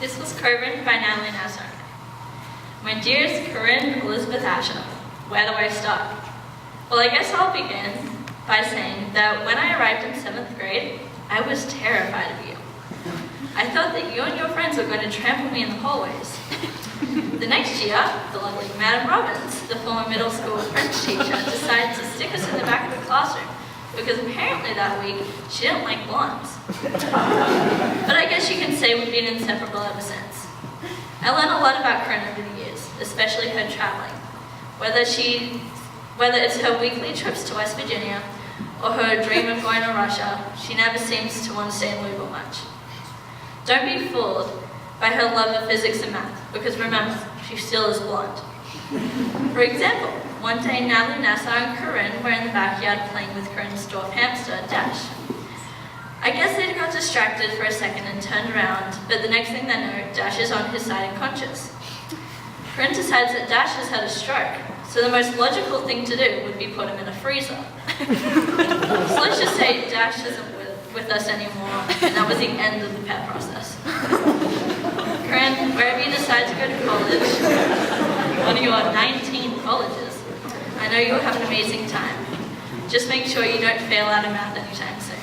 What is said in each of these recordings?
This was co-written by Natalie Nassar. My dearest Corinne Elizabeth Asher, where do I start? Well, I guess I'll begin by saying that when I arrived in 7th grade, I was terrified of you. I thought that you and your friends were going to trample me in the hallways. The next year, the lovely Madam Robbins, the former middle school French teacher, decided to stick us in the back of the classroom because apparently that week she didn't like blondes. But I guess you can say we've been inseparable ever since. I learned a lot about Corinne over the years, especially her traveling. Whether it's her weekly trips to West Virginia or her dream of going to Russia, she never seems to want to stay in Louisville much. Don't be fooled by her love of physics and math, because remember, she still is blonde. For example, one day Natalie Nassar and Corinne were in the backyard playing with Corinne's dwarf hamster, Dash. I guess they got distracted for a second and turned around, but the next thing they know, Dash is on his side unconscious. Corinne decides that Dash has had a stroke, so the most logical thing to do would be put him in a freezer. So let's just say Dash isn't with us anymore, and that was the end of the pet process. Corinne, wherever you decide to go to college, one of your 19 colleges, I know you'll have an amazing time. Just make sure you don't fail out of math anytime soon.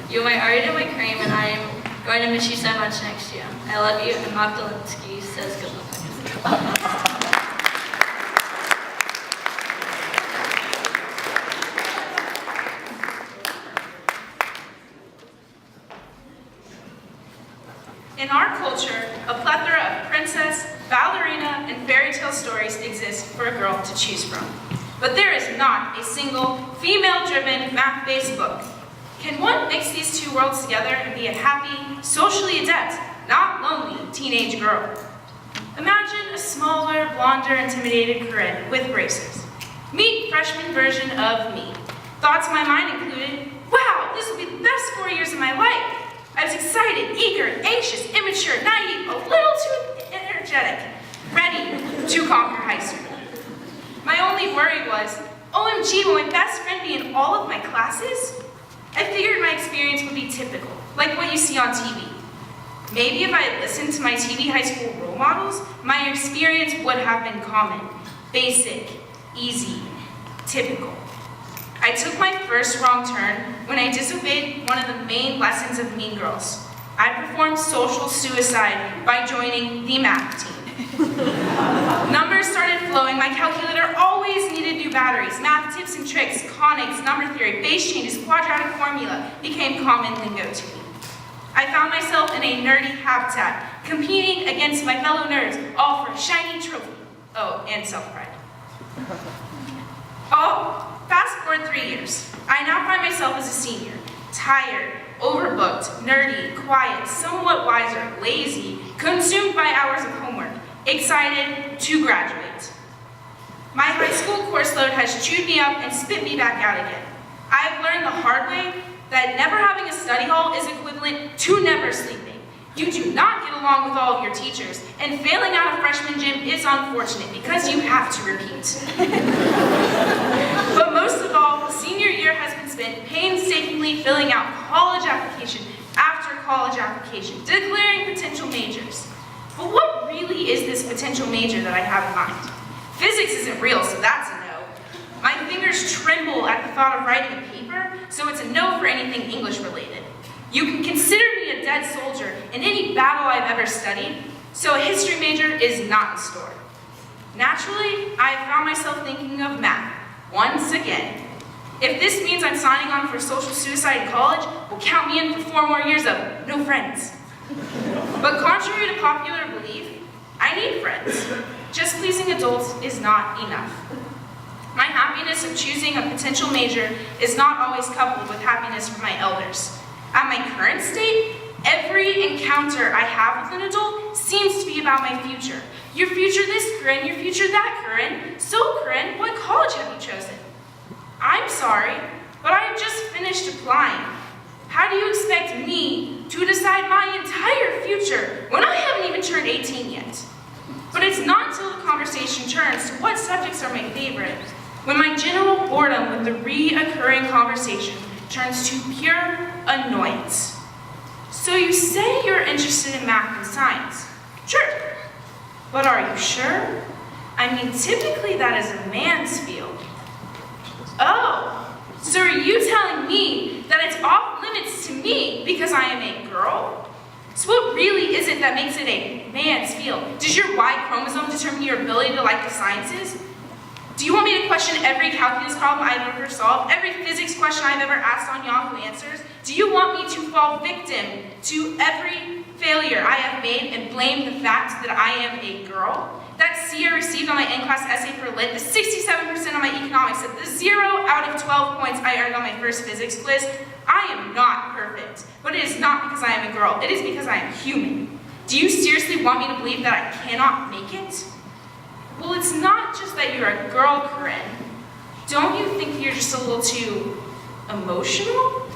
You're my ode and my cream, and I am going to miss you so much next year. I love you, and Mark Dolinsky says good luck. In our culture, a plethora of princess, ballerina, and fairy tale stories exist for a girl to choose from. But there is not a single female-driven, math-based book. Can one mix these two worlds together and be a happy, socially adept, not lonely teenage girl? Imagine a smaller, blonder, intimidated Corinne with braces. Meet freshman version of me. Thoughts in my mind included, wow, this will be the best 4 years of my life. I was excited, eager, anxious, immature, naive, a little too energetic, ready to conquer high school. My only worry was, OMG, will my best friend be in all of my classes? I figured my experience would be typical, like what you see on TV. Maybe if I had listened to my TV high school role models, my experience would have been common, basic, easy, typical. I took my first wrong turn when I disobeyed one of the main lessons of Mean Girls. I performed social suicide by joining the math team. Numbers started flowing. My calculator always needed new batteries. Math tips and tricks, conics, number theory, base changes, quadratic formula became common lingo to me. I found myself in a nerdy habitat, competing against my fellow nerds, all for a shiny trophy. Oh, and self-pride. Oh. Fast forward 3 years. I now find myself as a senior, tired, overbooked, nerdy, quiet, somewhat wiser, lazy, consumed by hours of homework, excited to graduate. My high school course load has chewed me up and spit me back out again. I have learned the hard way that never having a study hall is equivalent to never sleeping. You do not get along with all of your teachers, and failing out of freshman gym is unfortunate because you have to repeat. But most of all, senior year has been spent painstakingly filling out college application after college application, declaring potential majors. But what really is this potential major that I have in mind? Physics isn't real, so that's a no. My fingers tremble at the thought of writing a paper, so it's a no for anything English related. You can consider me a dead soldier in any battle I've ever studied, so a history major is not in store. Naturally, I found myself thinking of math, once again. If this means I'm signing on for social suicide in college, well, count me in for 4 more years of no friends. But contrary to popular belief, I need friends. Just pleasing adults is not enough. My happiness of choosing a potential major is not always coupled with happiness from my elders. At my current state, every encounter I have with an adult seems to be about my future. Your future this, Corinne, your future that, Corinne. So, Corinne, what college have you chosen? I'm sorry, but I have just finished applying. How do you expect me to decide my entire future when I haven't even turned 18 yet? But it's not until the conversation turns to what subjects are my favorite, when my general boredom with the reoccurring conversation turns to pure annoyance. So you say you're interested in math and science. Sure. But are you sure? I mean, typically that is a man's field. Oh, so are you telling me that it's off limits to me because I am a girl? So what really is it that makes it a man's field? Does your Y chromosome determine your ability to like the sciences? Do you want me to question every calculus problem I've ever solved, every physics question I've ever asked on Yahoo Answers? Do you want me to fall victim to every failure I have made and blame the fact that I am a girl? That C I received on my N-class essay for lit, the 67% on my economics, the 0 out of 12 points I earned on my first physics quiz, I am not perfect. But it is not because I am a girl, it is because I am human. Do you seriously want me to believe that I cannot make it? Well, it's not just that you're a girl, Corinne. Don't you think you're just a little too emotional?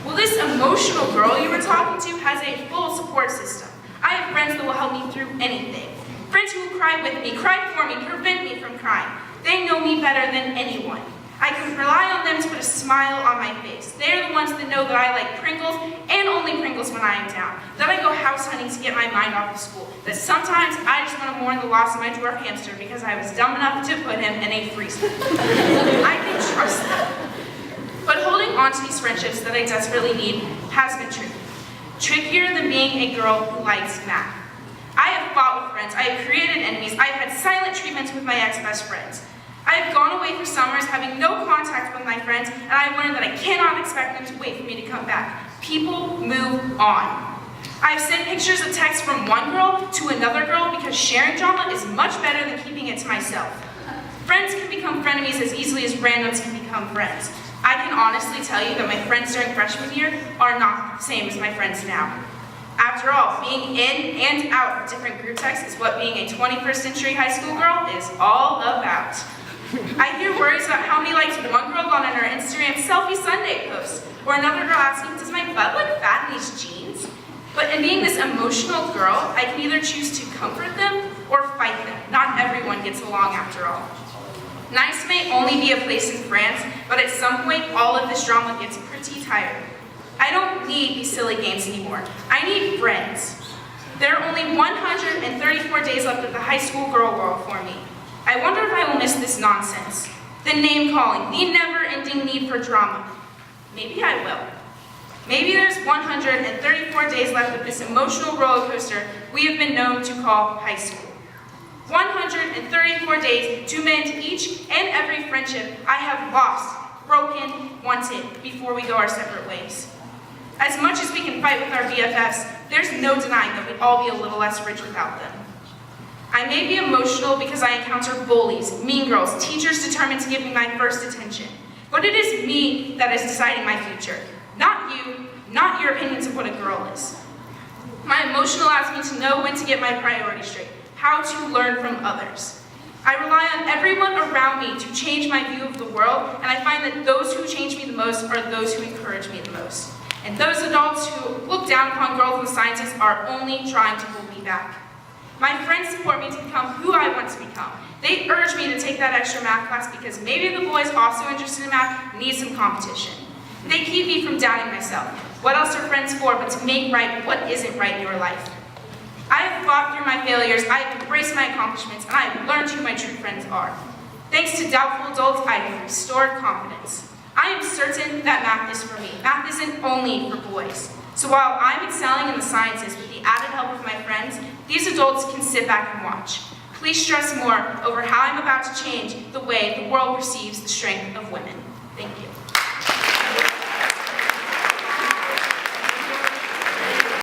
Well, this emotional girl you were talking to has a full support system. I have friends that will help me through anything. Friends who will cry with me, cry for me, prevent me from crying. They know me better than anyone. I can rely on them to put a smile on my face. They're the ones that know that I like Pringles and only Pringles when I am down. That I go house hunting to get my mind off of school. That sometimes I just want to mourn the loss of my dwarf hamster because I was dumb enough to put him in a freezer. I can trust them. But holding on to these friendships that I desperately need has been tricky. Trickier than being a girl who likes math. I have fought with friends, I have created enemies, I have had silent treatments with my ex-best friends. I have gone away for summers having no contact with my friends, and I have learned that I cannot expect them to wait for me to come back. People move on. I have sent pictures of texts from one girl to another girl because sharing drama is much better than keeping it to myself. Friends can become frenemies as easily as randoms can become friends. I can honestly tell you that my friends during freshman year are not the same as my friends now. After all, being in and out of different group texts is what being a 21st century high school girl is all about. I hear worries about how many likes one girl got on her Instagram selfie Sunday post, or another girl asking, does my butt look fat in these jeans? But in being this emotional girl, I can either choose to comfort them or fight them. Not everyone gets along after all. Nice may only be a place in France, but at some point, all of this drama gets pretty tiring. I don't need these silly games anymore. I need friends. There are only 134 days left of the high school girl world for me. I wonder if I will miss this nonsense. The name-calling, the never-ending need for drama. Maybe I will. Maybe there's 134 days left of this emotional roller coaster we have been known to call high school. 134 days to mend each and every friendship I have lost, broken, wanted, before we go our separate ways. As much as we can fight with our BFFs, there's no denying that we'd all be a little less rich without them. I may be emotional because I encounter bullies, mean girls, teachers determined to give me my first attention. But it is me that is deciding my future. Not you, not your opinions of what a girl is. My emotional allows me to know when to get my priorities straight, how to learn from others. I rely on everyone around me to change my view of the world, and I find that those who change me the most are those who encourage me the most. And those adults who look down upon girls and scientists are only trying to hold me back. My friends support me to become who I want to become. They urge me to take that extra math class because maybe the boys also interested in math need some competition. They keep me from doubting myself. What else are friends for but to make right what isn't right in your life? I have fought through my failures, I have embraced my accomplishments, and I have learned who my true friends are. Thanks to doubtful adults, I have restored confidence. I am certain that math is for me. Math isn't only for boys. So while I'm excelling in the sciences with the added help of my friends, these adults can sit back and watch. Please stress more over how I'm about to change the way the world perceives the strength of women. Thank you.